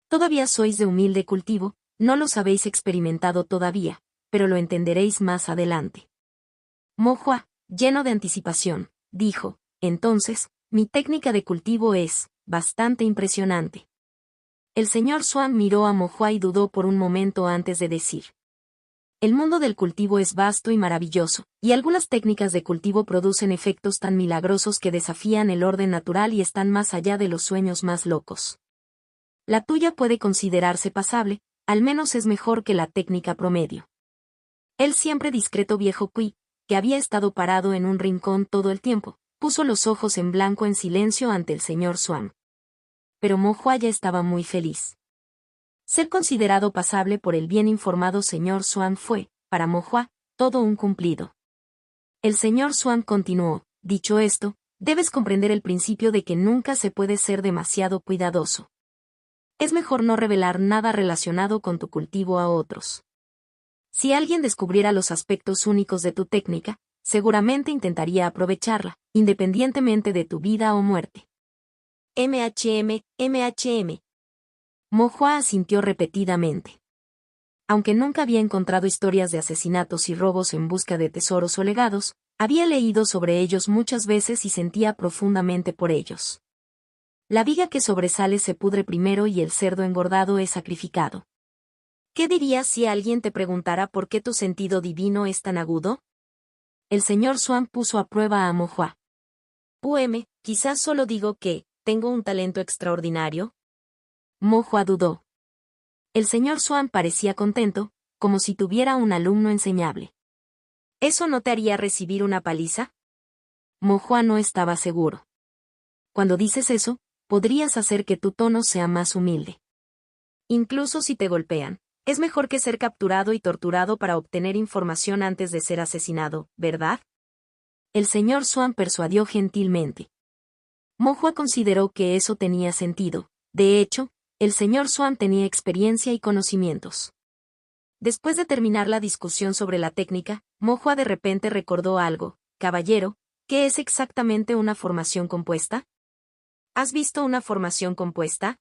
Todavía sois de humilde cultivo, no los habéis experimentado todavía, pero lo entenderéis más adelante. Mo-Hua, lleno de anticipación, dijo: entonces, mi técnica de cultivo es bastante impresionante. El señor Swan miró a Mo-Hua y dudó por un momento antes de decir: el mundo del cultivo es vasto y maravilloso, y algunas técnicas de cultivo producen efectos tan milagrosos que desafían el orden natural y están más allá de los sueños más locos. La tuya puede considerarse pasable, al menos es mejor que la técnica promedio. El siempre discreto viejo Cui, que había estado parado en un rincón todo el tiempo, puso los ojos en blanco en silencio ante el señor Swan. Pero Mo-Hua ya estaba muy feliz. Ser considerado pasable por el bien informado señor Swan fue, para Mo-Hua, todo un cumplido. El señor Swan continuó: dicho esto, debes comprender el principio de que nunca se puede ser demasiado cuidadoso. Es mejor no revelar nada relacionado con tu cultivo a otros. Si alguien descubriera los aspectos únicos de tu técnica, seguramente intentaría aprovecharla, independientemente de tu vida o muerte. MHM. Mo-Hua asintió repetidamente. Aunque nunca había encontrado historias de asesinatos y robos en busca de tesoros o legados, había leído sobre ellos muchas veces y sentía profundamente por ellos. La viga que sobresale se pudre primero y el cerdo engordado es sacrificado. ¿Qué dirías si alguien te preguntara por qué tu sentido divino es tan agudo? El señor Swan puso a prueba a Mo-Hua. Quizás solo digo que tengo un talento extraordinario. Mo-Hua dudó. El señor Swan parecía contento, como si tuviera un alumno enseñable. ¿Eso no te haría recibir una paliza? Mo-Hua no estaba seguro. Cuando dices eso, podrías hacer que tu tono sea más humilde. Incluso si te golpean, es mejor que ser capturado y torturado para obtener información antes de ser asesinado, ¿verdad? El señor Swan persuadió gentilmente. Mo consideró que eso tenía sentido. De hecho, el señor Swan tenía experiencia y conocimientos. Después de terminar la discusión sobre la técnica, Mo de repente recordó algo. Caballero, ¿qué es exactamente una formación compuesta? ¿Has visto una formación compuesta?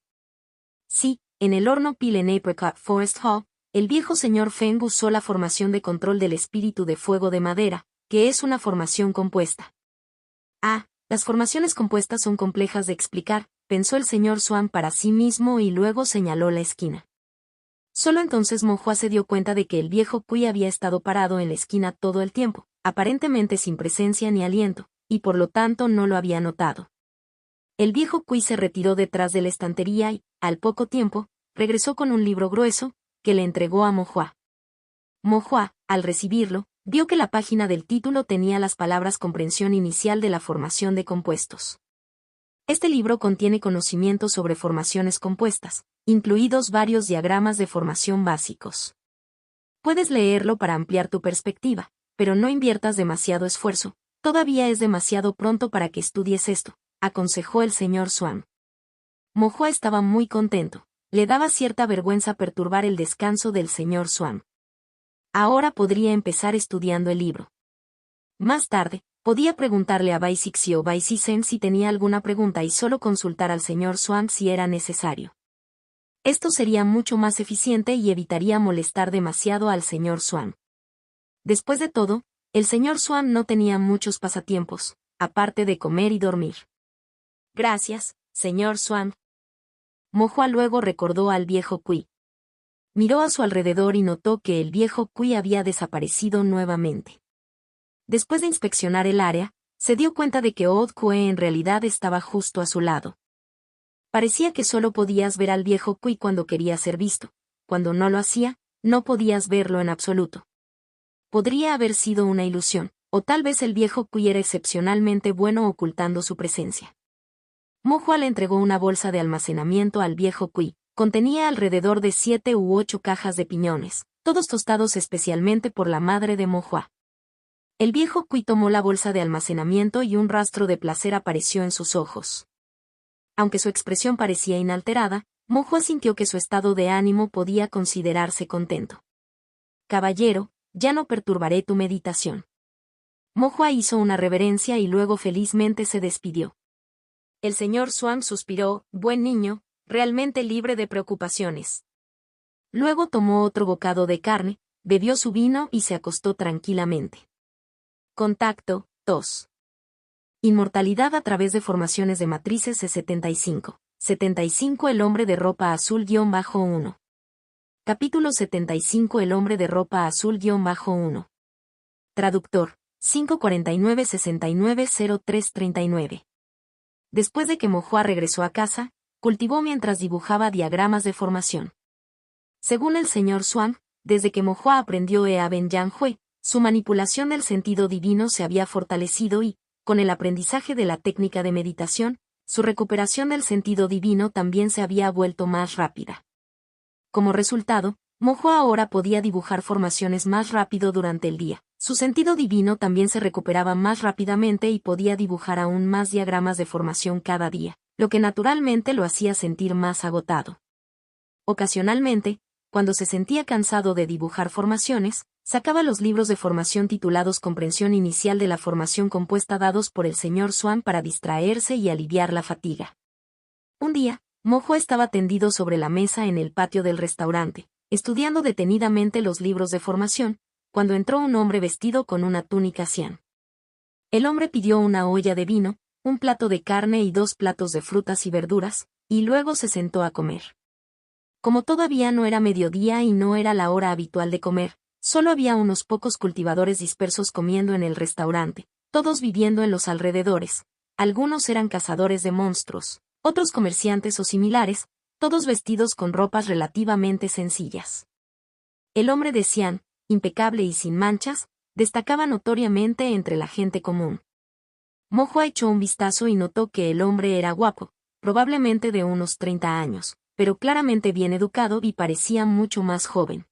Sí, en el horno Pile en Apricot Forest Hall, el viejo señor Feng usó la formación de control del espíritu de fuego de madera, que es una formación compuesta. Ah, las formaciones compuestas son complejas de explicar, pensó el señor Swan para sí mismo y luego señaló la esquina. Solo entonces Mo se dio cuenta de que el viejo Kui había estado parado en la esquina todo el tiempo, aparentemente sin presencia ni aliento, y por lo tanto no lo había notado. El viejo Kui se retiró detrás de la estantería y, al poco tiempo, regresó con un libro grueso, que le entregó a Mo Hua. Mo Hua, al recibirlo, vio que la página del título tenía las palabras comprensión inicial de la formación de compuestos. Este libro contiene conocimientos sobre formaciones compuestas, incluidos varios diagramas de formación básicos. Puedes leerlo para ampliar tu perspectiva, pero no inviertas demasiado esfuerzo, todavía es demasiado pronto para que estudies esto, aconsejó el señor Swan. Mo estaba muy contento, le daba cierta vergüenza perturbar el descanso del señor Swan. Ahora podría empezar estudiando el libro. Más tarde, podía preguntarle a Bai Sixi o Bai Sisen si tenía alguna pregunta y solo consultar al señor Swan si era necesario. Esto sería mucho más eficiente y evitaría molestar demasiado al señor Swan. Después de todo, el señor Swan no tenía muchos pasatiempos, aparte de comer y dormir. Gracias, señor Swan. Mo luego recordó al viejo Kui. Miró a su alrededor y notó que el viejo Kui había desaparecido nuevamente. Después de inspeccionar el área, se dio cuenta de que Old Kue en realidad estaba justo a su lado. Parecía que solo podías ver al viejo Kui cuando quería ser visto. Cuando no lo hacía, no podías verlo en absoluto. Podría haber sido una ilusión, o tal vez el viejo Kui era excepcionalmente bueno ocultando su presencia. Mo le entregó una bolsa de almacenamiento al viejo Kui. Contenía alrededor de 7 u 8 cajas de piñones, todos tostados especialmente por la madre de Mo. El viejo Kui tomó la bolsa de almacenamiento y un rastro de placer apareció en sus ojos. Aunque su expresión parecía inalterada, Mo sintió que su estado de ánimo podía considerarse contento. Caballero, ya no perturbaré tu meditación. Mo hizo una reverencia y luego felizmente se despidió. El señor Swan suspiró, buen niño, realmente libre de preocupaciones. Luego tomó otro bocado de carne, bebió su vino y se acostó tranquilamente. Contacto, 2. Inmortalidad a través de formaciones de matrices C75. 75 El hombre de ropa azul-1. Capítulo 75 El hombre de ropa azul-1. Traductor, 549-690339. Después de que Mo regresó a casa, cultivó mientras dibujaba diagramas de formación. Según el señor Swan, desde que Mo aprendió Ben Yang Hui, su manipulación del sentido divino se había fortalecido y, con el aprendizaje de la técnica de meditación, su recuperación del sentido divino también se había vuelto más rápida. Como resultado, Mo ahora podía dibujar formaciones más rápido durante el día. Su sentido divino también se recuperaba más rápidamente y podía dibujar aún más diagramas de formación cada día, lo que naturalmente lo hacía sentir más agotado. Ocasionalmente, cuando se sentía cansado de dibujar formaciones, sacaba los libros de formación titulados Comprensión Inicial de la Formación Compuesta dados por el señor Swan para distraerse y aliviar la fatiga. Un día, Mo estaba tendido sobre la mesa en el patio del restaurante, estudiando detenidamente los libros de formación, cuando entró un hombre vestido con una túnica cian. El hombre pidió una olla de vino, un plato de carne y 2 platos de frutas y verduras, y luego se sentó a comer. Como todavía no era mediodía y no era la hora habitual de comer, solo había unos pocos cultivadores dispersos comiendo en el restaurante, todos viviendo en los alrededores. Algunos eran cazadores de monstruos, otros comerciantes o similares, todos vestidos con ropas relativamente sencillas. El hombre de cian, impecable y sin manchas, destacaba notoriamente entre la gente común. Mo echó un vistazo y notó que el hombre era guapo, probablemente de unos 30 años, pero claramente bien educado y parecía mucho más joven.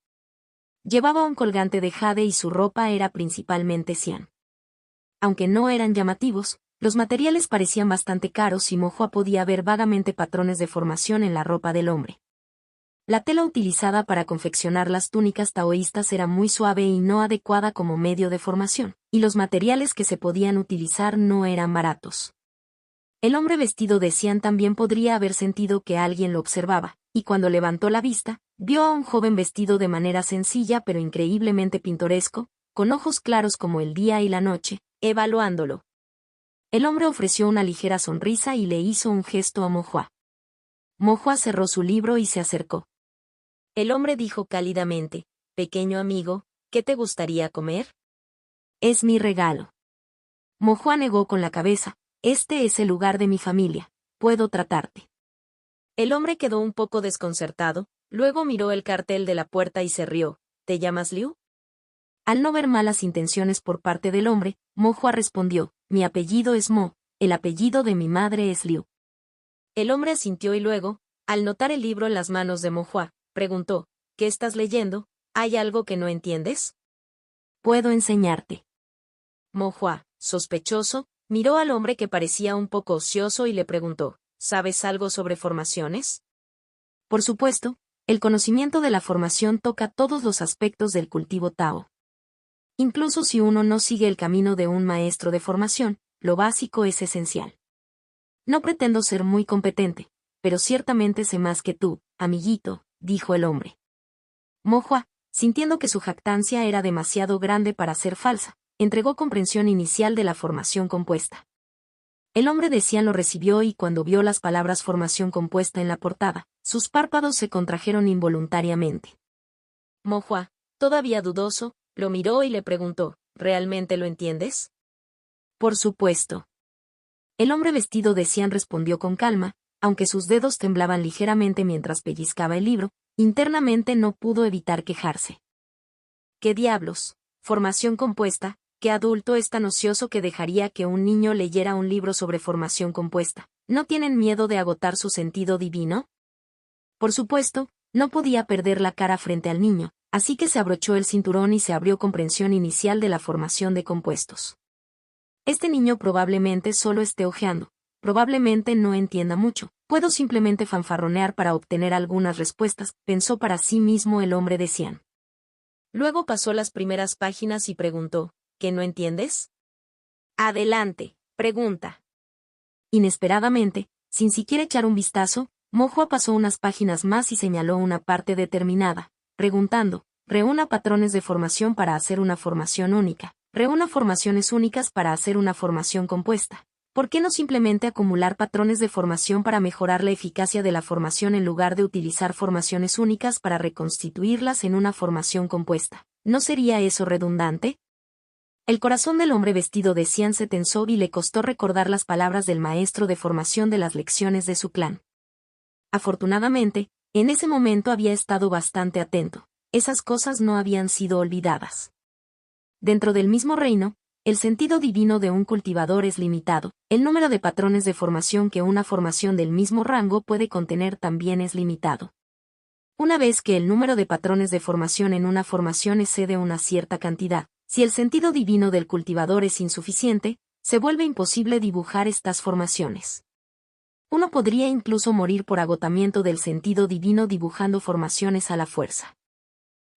Llevaba un colgante de jade y su ropa era principalmente cian. Aunque no eran llamativos, Los materiales parecían bastante caros y Mo-Hua podía ver vagamente patrones de formación en la ropa del hombre. La tela utilizada para confeccionar las túnicas taoístas era muy suave y no adecuada como medio de formación, y los materiales que se podían utilizar no eran baratos. El hombre vestido de cian también podría haber sentido que alguien lo observaba, y cuando levantó la vista, vio a un joven vestido de manera sencilla pero increíblemente pintoresco, con ojos claros como el día y la noche, evaluándolo. El hombre ofreció una ligera sonrisa y le hizo un gesto a Mo-Hua. Mo-Hua cerró su libro y se acercó. El hombre dijo cálidamente, «Pequeño amigo, ¿qué te gustaría comer?» «Es mi regalo». Mo-Hua negó con la cabeza. «Este es el lugar de mi familia. Puedo tratarte». El hombre quedó un poco desconcertado, luego miró el cartel de la puerta y se rió. «¿Te llamas Liu?» Al no ver malas intenciones por parte del hombre, Mo-Hua respondió, «Mi apellido es Mo, el apellido de mi madre es Liu». El hombre asintió y luego, al notar el libro en las manos de Mo-Hua, preguntó, «¿Qué estás leyendo? ¿Hay algo que no entiendes?» «Puedo enseñarte». Mo-Hua, sospechoso, miró al hombre que parecía un poco ocioso y le preguntó, «¿Sabes algo sobre formaciones?» Por supuesto, el conocimiento de la formación toca todos los aspectos del cultivo Tao. Incluso si uno no sigue el camino de un maestro de formación, lo básico es esencial. No pretendo ser muy competente, pero ciertamente sé más que tú, amiguito, dijo el hombre. Mo-Hua, sintiendo que su jactancia era demasiado grande para ser falsa, entregó comprensión inicial de la formación compuesta. El hombre de cian lo recibió y cuando vio las palabras formación compuesta en la portada, sus párpados se contrajeron involuntariamente. Mo-Hua, todavía dudoso, lo miró y le preguntó, ¿realmente lo entiendes? Por supuesto. El hombre vestido de cian respondió con calma, aunque sus dedos temblaban ligeramente mientras pellizcaba el libro, internamente no pudo evitar quejarse. ¿Qué diablos? Formación compuesta, ¿qué adulto es tan ocioso que dejaría que un niño leyera un libro sobre formación compuesta? ¿No tienen miedo de agotar su sentido divino? Por supuesto, no podía perder la cara frente al niño, así que se abrochó el cinturón y se abrió comprensión inicial de la formación de compuestos. Este niño probablemente solo esté ojeando, probablemente no entienda mucho, puedo simplemente fanfarronear para obtener algunas respuestas, pensó para sí mismo el hombre de cian. Luego pasó las primeras páginas y preguntó, ¿qué no entiendes? Adelante, pregunta. Inesperadamente, sin siquiera echar un vistazo, Mo-Hua pasó unas páginas más y señaló una parte determinada, preguntando, reúna patrones de formación para hacer una formación única, reúna formaciones únicas para hacer una formación compuesta. ¿Por qué no simplemente acumular patrones de formación para mejorar la eficacia de la formación en lugar de utilizar formaciones únicas para reconstituirlas en una formación compuesta? ¿No sería eso redundante? El corazón del hombre vestido de cian se tensó y le costó recordar las palabras del maestro de formación de las lecciones de su clan. Afortunadamente, en ese momento había estado bastante atento. Esas cosas no habían sido olvidadas. Dentro del mismo reino, el sentido divino de un cultivador es limitado. El número de patrones de formación que una formación del mismo rango puede contener también es limitado. Una vez que el número de patrones de formación en una formación excede una cierta cantidad, si el sentido divino del cultivador es insuficiente, se vuelve imposible dibujar estas formaciones. Uno podría incluso morir por agotamiento del sentido divino dibujando formaciones a la fuerza.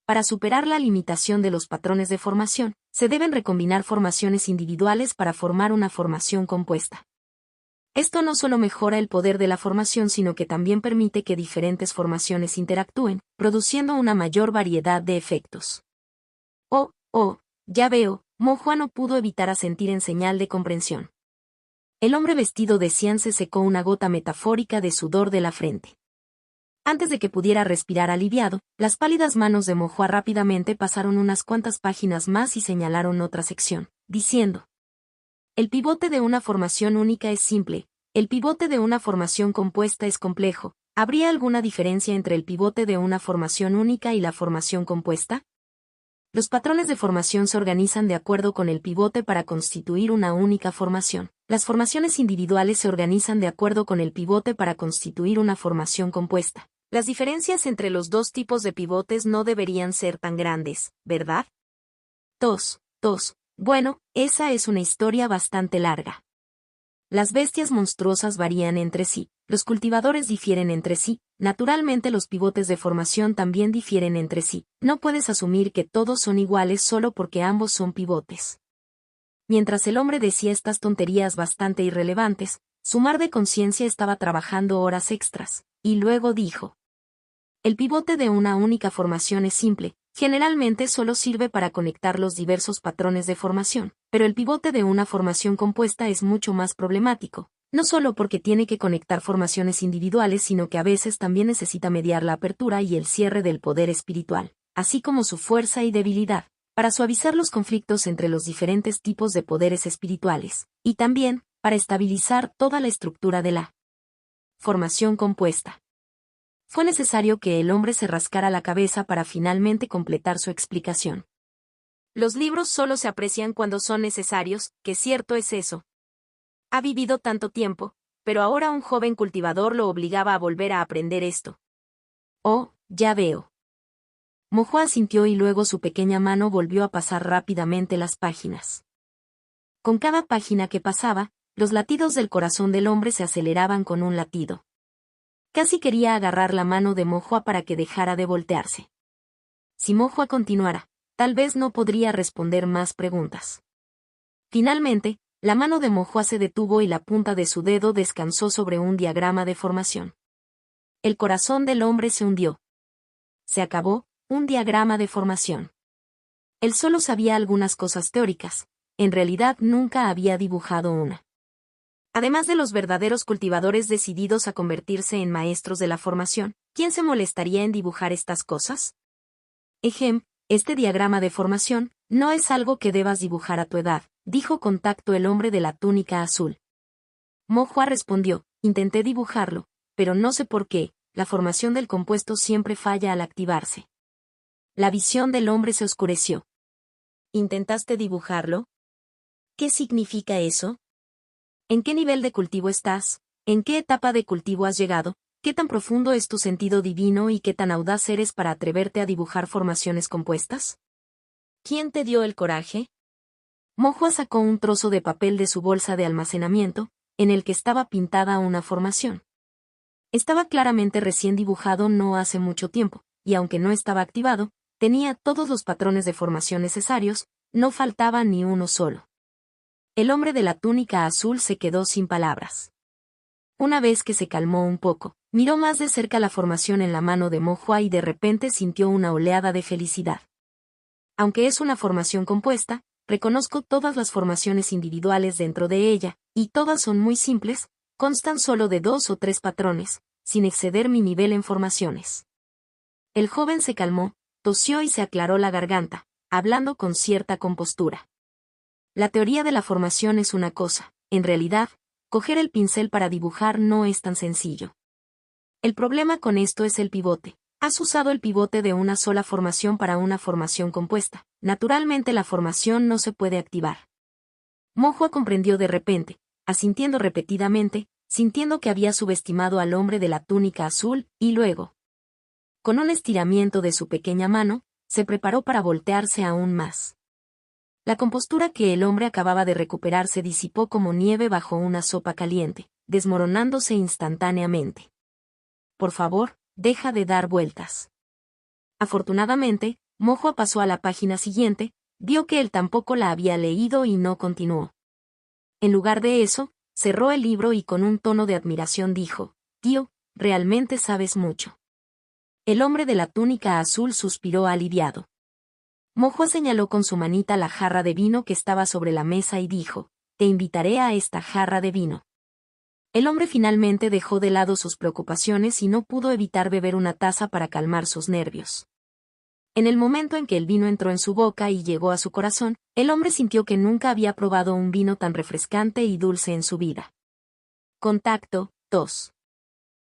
Para superar la limitación de los patrones de formación, se deben recombinar formaciones individuales para formar una formación compuesta. Esto no solo mejora el poder de la formación sino que también permite que diferentes formaciones interactúen, produciendo una mayor variedad de efectos. Ya veo, Mo-Hua no pudo evitar asentir en señal de comprensión. El hombre vestido de cian se secó una gota metafórica de sudor de la frente. Antes de que pudiera respirar aliviado, las pálidas manos de Mo-Hua rápidamente pasaron unas cuantas páginas más y señalaron otra sección, diciendo: el pivote de una formación única es simple, el pivote de una formación compuesta es complejo. ¿Habría alguna diferencia entre el pivote de una formación única y la formación compuesta? Los patrones de formación se organizan de acuerdo con el pivote para constituir una única formación. Las formaciones individuales se organizan de acuerdo con el pivote para constituir una formación compuesta. Las diferencias entre los dos tipos de pivotes no deberían ser tan grandes, ¿verdad? Bueno, esa es una historia bastante larga. Las bestias monstruosas varían entre sí, los cultivadores difieren entre sí, naturalmente los pivotes de formación también difieren entre sí, no puedes asumir que todos son iguales solo porque ambos son pivotes. Mientras el hombre decía estas tonterías bastante irrelevantes, su mar de conciencia estaba trabajando horas extras, y luego dijo: el pivote de una única formación es simple, generalmente solo sirve para conectar los diversos patrones de formación, pero el pivote de una formación compuesta es mucho más problemático, no solo porque tiene que conectar formaciones individuales, sino que a veces también necesita mediar la apertura y el cierre del poder espiritual, así como su fuerza y debilidad, para suavizar los conflictos entre los diferentes tipos de poderes espirituales, y también, para estabilizar toda la estructura de la formación compuesta. Fue necesario que el hombre se rascara la cabeza para finalmente completar su explicación. Los libros solo se aprecian cuando son necesarios, que cierto es eso. Ha vivido tanto tiempo, pero ahora un joven cultivador lo obligaba a volver a aprender esto. Oh, ya veo. Mojo asintió y luego su pequeña mano volvió a pasar rápidamente las páginas. Con cada página que pasaba, los latidos del corazón del hombre se aceleraban con un latido. Casi quería agarrar la mano de Mojoa para que dejara de voltearse. Si Mojoa continuara, tal vez no podría responder más preguntas. Finalmente, la mano de Mojoa se detuvo y la punta de su dedo descansó sobre un diagrama de formación. El corazón del hombre se hundió. Se acabó, un diagrama de formación. Él solo sabía algunas cosas teóricas, en realidad nunca había dibujado una. Además de los verdaderos cultivadores decididos a convertirse en maestros de la formación, ¿quién se molestaría en dibujar estas cosas? Este diagrama de formación no es algo que debas dibujar a tu edad, dijo con tacto el hombre de la túnica azul. Mojoa respondió: intenté dibujarlo, pero no sé por qué, la formación del compuesto siempre falla al activarse. La visión del hombre se oscureció. ¿Intentaste dibujarlo? ¿Qué significa eso? ¿En qué nivel de cultivo estás? ¿En qué etapa de cultivo has llegado? ¿Qué tan profundo es tu sentido divino y qué tan audaz eres para atreverte a dibujar formaciones compuestas? ¿Quién te dio el coraje? Mojoa sacó un trozo de papel de su bolsa de almacenamiento, en el que estaba pintada una formación. Estaba claramente recién dibujado no hace mucho tiempo, y aunque no estaba activado, tenía todos los patrones de formación necesarios, no faltaba ni uno solo. El hombre de la túnica azul se quedó sin palabras. Una vez que se calmó un poco, miró más de cerca la formación en la mano de Mojoa y de repente sintió una oleada de felicidad. Aunque es una formación compuesta, reconozco todas las formaciones individuales dentro de ella, y todas son muy simples, constan solo de 2 o 3 patrones, sin exceder mi nivel en formaciones. El joven se calmó, tosió y se aclaró la garganta, hablando con cierta compostura. La teoría de la formación es una cosa, en realidad, coger el pincel para dibujar no es tan sencillo. El problema con esto es el pivote. Has usado el pivote de una sola formación para una formación compuesta. Naturalmente la formación no se puede activar. Mojoa comprendió de repente, asintiendo repetidamente, sintiendo que había subestimado al hombre de la túnica azul, y luego, con un estiramiento de su pequeña mano, se preparó para voltearse aún más. La compostura que el hombre acababa de recuperar se disipó como nieve bajo una sopa caliente, desmoronándose instantáneamente. Por favor, deja de dar vueltas. Afortunadamente, Mojoa pasó a la página siguiente, vio que él tampoco la había leído y no continuó. En lugar de eso, cerró el libro y con un tono de admiración dijo: «Tío, realmente sabes mucho». El hombre de la túnica azul suspiró aliviado. Mojoa señaló con su manita la jarra de vino que estaba sobre la mesa y dijo: «Te invitaré a esta jarra de vino». El hombre finalmente dejó de lado sus preocupaciones y no pudo evitar beber una taza para calmar sus nervios. En el momento en que el vino entró en su boca y llegó a su corazón, el hombre sintió que nunca había probado un vino tan refrescante y dulce en su vida. Contacto, tos.